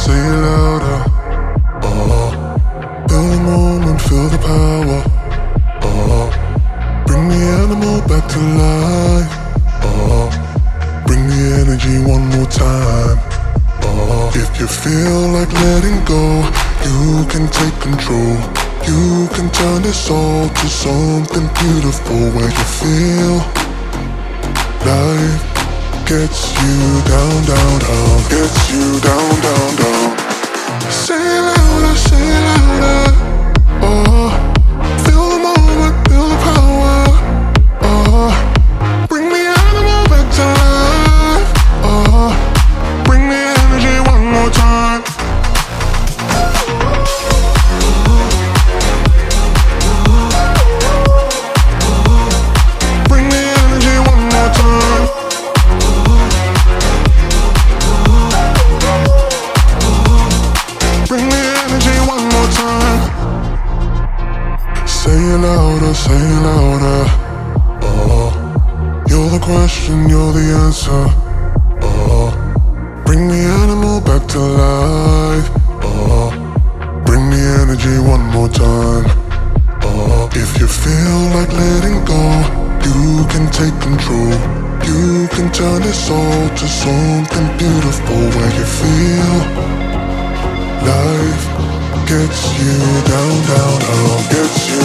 say it louder. Feel the moment, feel the power. Bring the animal back to life. Bring the energy one more time. If you feel like letting go, you can take control. You can turn this all to something beautiful, where you feel life gets you down, down, down. Gets you down, down, down. Say it louder, say it louder. Feel the moment, feel the power. Bring the animal back to life. Bring the energy one more time. Bring the energy one more time. Bring the energy one more time. Say it louder, say it louder. You're the question, you're the answer. Bring the animal back to life. Bring the energy one more time. If you feel like letting go, you can take control. You can turn this all to something beautiful, where you feel life gets you down, down, down. Gets you